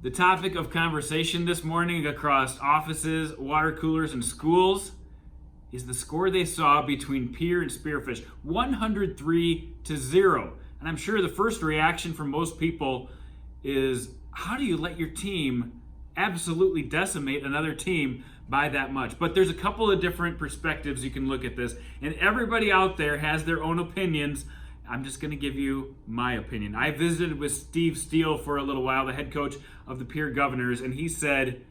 The topic of conversation this morning across offices, water coolers, and schools is the score they saw between Pierre and Spearfish, 103-0. And I'm sure the first reaction from most people is, how do you let your team absolutely decimate another team by that much? But there's a couple of different perspectives you can look at this, and everybody out there has their own opinions. I'm just going to give you my opinion. I visited with Steve Steele for a little while, the head coach of the Pierre Governors, and he said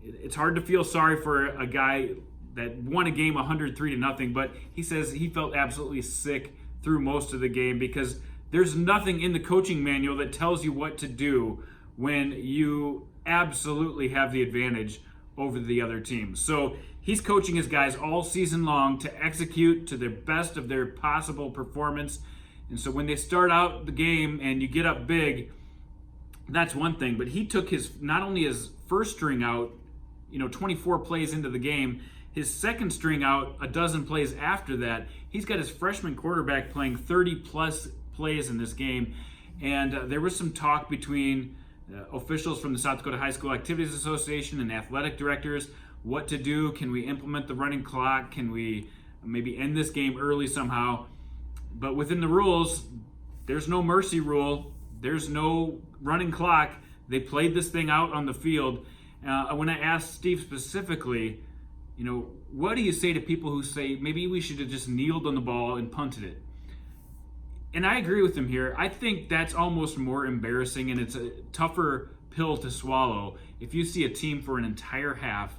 it's hard to feel sorry for a guy that won a game 103-0, but he says he felt absolutely sick through most of the game because there's nothing in the coaching manual that tells you what to do when you absolutely have the advantage over the other team. So he's coaching his guys all season long to execute to the best of their possible performance. And so when they start out the game and you get up big, that's one thing. But he took not only his first string out, 24 plays into the game, his second string out a dozen plays after that. He's got his freshman quarterback playing 30-plus plays in this game. And there was some talk between officials from the South Dakota High School Activities Association and athletic directors, what to do. Can we implement the running clock? Can we maybe end this game early somehow? But within the rules, there's no mercy rule. There's no running clock. They played this thing out on the field. When I asked Steve specifically, what do you say to people who say maybe we should have just kneeled on the ball and punted it? And I agree with him here. I think that's almost more embarrassing, and it's a tougher pill to swallow if you see a team for an entire half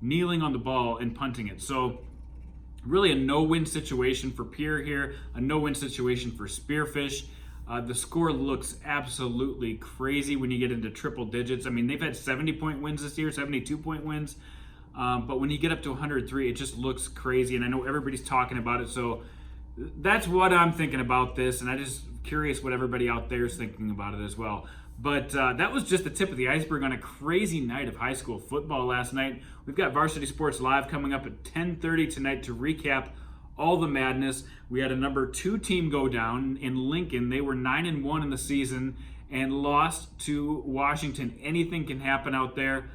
kneeling on the ball and punting it. So really a no-win situation for Pierre here, a no-win situation for Spearfish. The score looks absolutely crazy when you get into triple digits. I mean, they've had 70-point wins this year, 72-point wins. But when you get up to 103, it just looks crazy. And I know everybody's talking about it. So that's what I'm thinking about this. And I'm just curious what everybody out there is thinking about it as well. But that was just the tip of the iceberg on a crazy night of high school football last night. We've got Varsity Sports Live coming up at 10:30 tonight to recap all the madness. We had a number 2 team go down in Lincoln. They were 9-1 in the season and lost to Washington. Anything can happen out there.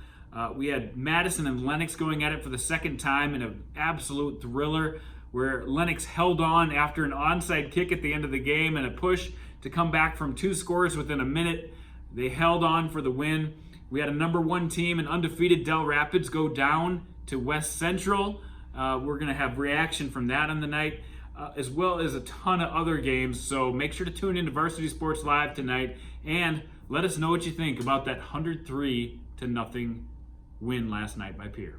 We had Madison and Lennox going at it for the second time in an absolute thriller where Lennox held on after an onside kick at the end of the game and a push to come back from 2 scores within a minute. They held on for the win. We had a number 1 team, an undefeated Del Rapids, go down to West Central. We're going to have reaction from that on the night, as well as a ton of other games. So make sure to tune in to Varsity Sports Live tonight and let us know what you think about that 103-0 win last night by Pierre.